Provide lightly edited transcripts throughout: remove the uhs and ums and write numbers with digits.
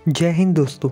जय हिंद दोस्तों।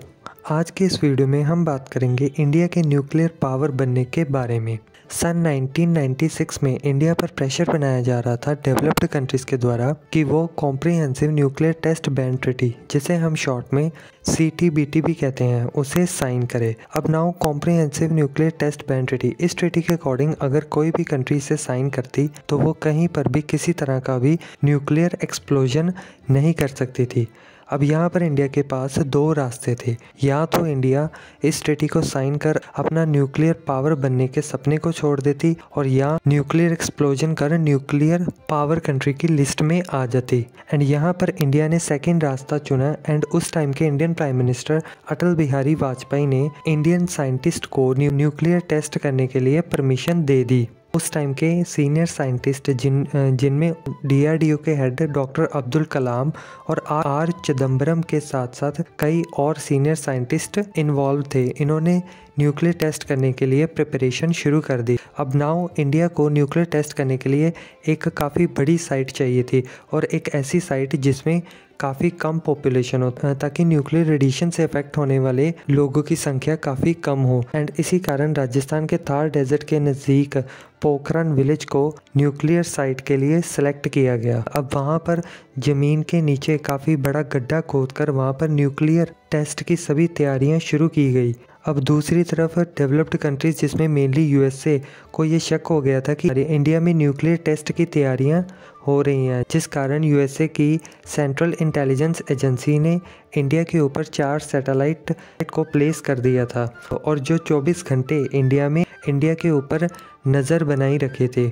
आज के इस वीडियो में हम बात करेंगे इंडिया के न्यूक्लियर पावर बनने के बारे में। सन 1996 में इंडिया पर प्रेशर बनाया जा रहा था डेवलप्ड कंट्रीज़ के द्वारा कि वो comprehensive nuclear test ban treaty, जिसे हम शॉर्ट में CTBT भी कहते हैं, उसे साइन करे। अब now comprehensive nuclear test ban treaty, इस ट्रीटी के अकॉर्डिंग अगर कोई भी कंट्री इसे साइन करती तो वो कहीं पर भी किसी तरह का भी न्यूक्लियर एक्सप्लोजन नहीं कर सकती थी। अब यहाँ पर इंडिया के पास दो रास्ते थे। या तो इंडिया इस ट्रीटी को साइन कर अपना न्यूक्लियर पावर बनने के सपने को छोड़ देती और या न्यूक्लियर एक्सप्लोजन कर न्यूक्लियर पावर कंट्री की लिस्ट में आ जाती। एंड यहाँ पर इंडिया ने सेकंड रास्ता चुना एंड उस टाइम के Indian prime minister Atal Bihari Vajpayee ने इंडियन साइंटिस्ट को न्यूक्लियर टेस्ट करने के लिए परमिशन दे दी। उस टाइम के सीनियर साइंटिस्ट जिनमें DRDO के हेड डॉक्टर अब्दुल कलाम और R चिदम्बरम के साथ साथ कई और सीनियर साइंटिस्ट इन्वॉल्व थे, इन्होंने न्यूक्लियर टेस्ट करने के लिए प्रिपरेशन शुरू कर दी। अब नाउ इंडिया को न्यूक्लियर टेस्ट करने के लिए एक काफ़ी बड़ी साइट चाहिए थी और एक ऐसी साइट जिसमें काफ़ी कम पॉपुलेशन हो, ताकि न्यूक्लियर रेडिएशन से इफेक्ट होने वाले लोगों की संख्या काफ़ी कम हो। एंड इसी कारण राजस्थान के थार डेजर्ट के नज़दीक पोखरन विलेज को न्यूक्लियर साइट के लिए सेलेक्ट किया गया। अब वहाँ पर ज़मीन के नीचे काफ़ी बड़ा गड्ढा खोदकर वहाँ पर न्यूक्लियर टेस्ट की सभी तैयारियाँ शुरू की गई। अब दूसरी तरफ डेवलप्ड कंट्रीज़ जिसमें मेनली USA को ये शक हो गया था कि इंडिया में न्यूक्लियर टेस्ट की तैयारियां हो रही हैं, जिस कारण USA की सेंट्रल इंटेलिजेंस एजेंसी ने इंडिया के ऊपर 4 सैटेलाइट को प्लेस कर दिया था और जो 24 घंटे इंडिया के ऊपर नज़र बनाई रखे थे।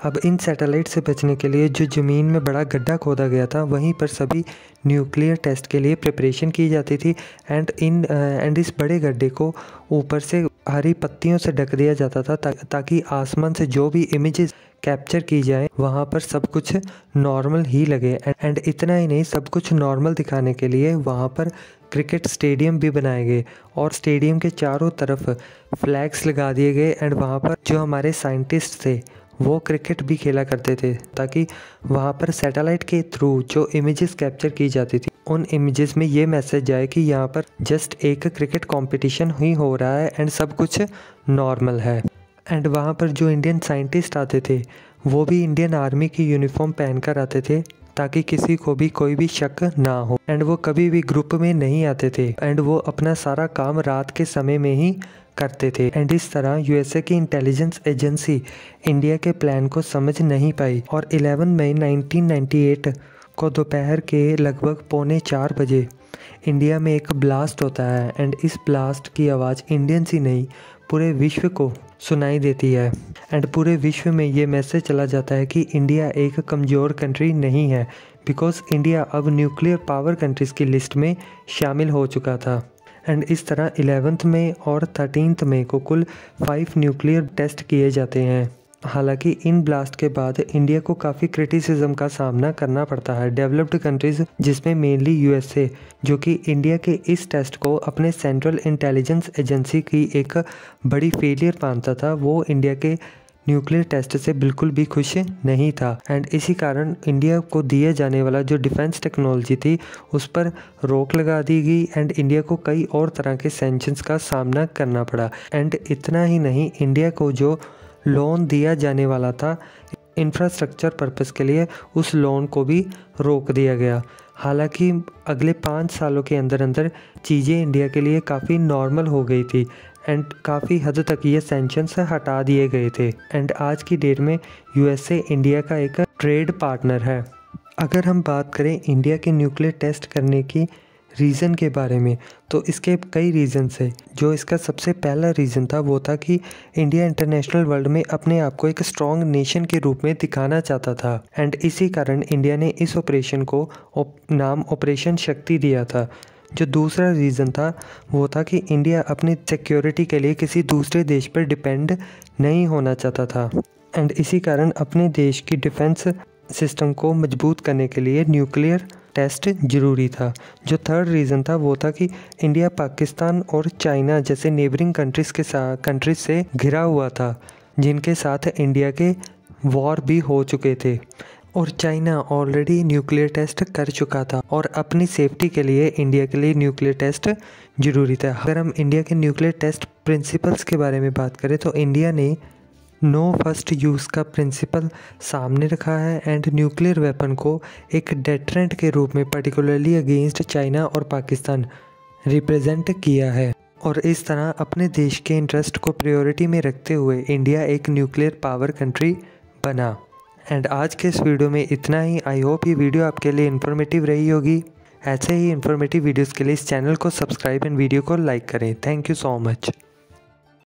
अब इन सैटेलाइट से बचने के लिए जो ज़मीन में बड़ा गड्ढा खोदा गया था वहीं पर सभी न्यूक्लियर टेस्ट के लिए प्रिपरेशन की जाती थी एंड इस बड़े गड्ढे को ऊपर से हरी पत्तियों से ढक दिया जाता था ताकि आसमान से जो भी इमेजेस कैप्चर की जाए वहाँ पर सब कुछ नॉर्मल ही लगे। एंड इतना ही नहीं, सब कुछ नॉर्मल दिखाने के लिए वहाँ पर क्रिकेट स्टेडियम भी बनाए गए और स्टेडियम के चारों तरफ फ्लैग्स लगा दिए गए एंड वहाँ पर जो हमारे साइंटिस्ट थे वो क्रिकेट भी खेला करते थे, ताकि वहाँ पर सैटेलाइट के थ्रू जो इमेजेस कैप्चर की जाती थी उन इमेजेस में ये मैसेज जाए कि यहाँ पर जस्ट एक क्रिकेट कंपटीशन ही हो रहा है एंड सब कुछ नॉर्मल है। एंड वहाँ पर जो इंडियन साइंटिस्ट आते थे वो भी इंडियन आर्मी की यूनिफॉर्म पहनकर आते थे ताकि किसी को भी कोई भी शक ना हो। एंड वो कभी भी ग्रुप में नहीं आते थे एंड वो अपना सारा काम रात के समय में ही करते थे। एंड इस तरह USA की इंटेलिजेंस एजेंसी इंडिया के प्लान को समझ नहीं पाई और 11 मई 1998 को दोपहर के लगभग 3:45 बजे इंडिया में एक ब्लास्ट होता है एंड इस ब्लास्ट की आवाज़ इंडियंस ही नहीं पूरे विश्व को सुनाई देती है। एंड पूरे विश्व में ये मैसेज चला जाता है कि इंडिया एक कमज़ोर कंट्री नहीं है, बिकॉज इंडिया अब न्यूक्लियर पावर कंट्रीज़ की लिस्ट में शामिल हो चुका था। एंड इस तरह 11 मई और 13 मई को कुल 5 न्यूक्लियर टेस्ट किए जाते हैं। हालांकि इन ब्लास्ट के बाद इंडिया को काफ़ी क्रिटिसिज्म का सामना करना पड़ता है। डेवलप्ड कंट्रीज़ जिसमें मेनली USA, जो कि इंडिया के इस टेस्ट को अपने सेंट्रल इंटेलिजेंस एजेंसी की एक बड़ी फेलियर मानता था, वो इंडिया के न्यूक्लियर टेस्ट से बिल्कुल भी खुश नहीं था। एंड इसी कारण इंडिया को दिए जाने वाला जो डिफेंस टेक्नोलॉजी थी उस पर रोक लगा दी गई एंड इंडिया को कई और तरह के सैंक्शंस का सामना करना पड़ा। एंड इतना ही नहीं, इंडिया को जो लोन दिया जाने वाला था इंफ्रास्ट्रक्चर पर्पस के लिए, उस लोन को भी रोक दिया गया। हालांकि अगले 5 सालों के अंदर अंदर चीज़ें इंडिया के लिए काफ़ी नॉर्मल हो गई थी एंड काफ़ी हद तक ये सैंक्शंस हटा दिए गए थे। एंड आज की डेट में USA इंडिया का एक ट्रेड पार्टनर है। अगर हम बात करें इंडिया के न्यूक्लियर टेस्ट करने की रीज़न के बारे में, तो इसके कई रीज़न्स है। जो इसका सबसे पहला रीज़न था वो था कि इंडिया इंटरनेशनल वर्ल्ड में अपने आप को एक स्ट्रॉन्ग नेशन के रूप में दिखाना चाहता था एंड इसी कारण इंडिया ने इस ऑपरेशन को नाम ऑपरेशन शक्ति दिया था। जो दूसरा रीज़न था वो था कि इंडिया अपनी सिक्योरिटी के लिए किसी दूसरे देश पर डिपेंड नहीं होना चाहता था एंड इसी कारण अपने देश की डिफेंस सिस्टम को मजबूत करने के लिए न्यूक्लियर टेस्ट ज़रूरी था। जो थर्ड रीज़न था वो था कि इंडिया पाकिस्तान और चाइना जैसे नेबरिंग कंट्रीज से घिरा हुआ था, जिनके साथ इंडिया के वॉर भी हो चुके थे। और चाइना ऑलरेडी न्यूक्लियर टेस्ट कर चुका था और अपनी सेफ्टी के लिए इंडिया के लिए न्यूक्लियर टेस्ट ज़रूरी था। अगर हम इंडिया के न्यूक्लियर टेस्ट प्रिंसिपल्स के बारे में बात करें तो इंडिया ने नो फर्स्ट यूज़ का प्रिंसिपल सामने रखा है एंड न्यूक्लियर वेपन को एक डेटरेंट के रूप में पर्टिकुलरली अगेंस्ट चाइना और पाकिस्तान रिप्रेजेंट किया है। और इस तरह अपने देश के इंटरेस्ट को प्रायोरिटी में रखते हुए इंडिया एक न्यूक्लियर पावर कंट्री बना। एंड आज के इस वीडियो में इतना ही। आई होप ये वीडियो आपके लिए इन्फॉर्मेटिव रही होगी। ऐसे ही इन्फॉर्मेटिव वीडियोस के लिए इस चैनल को सब्सक्राइब एंड वीडियो को लाइक करें। Thank you so much.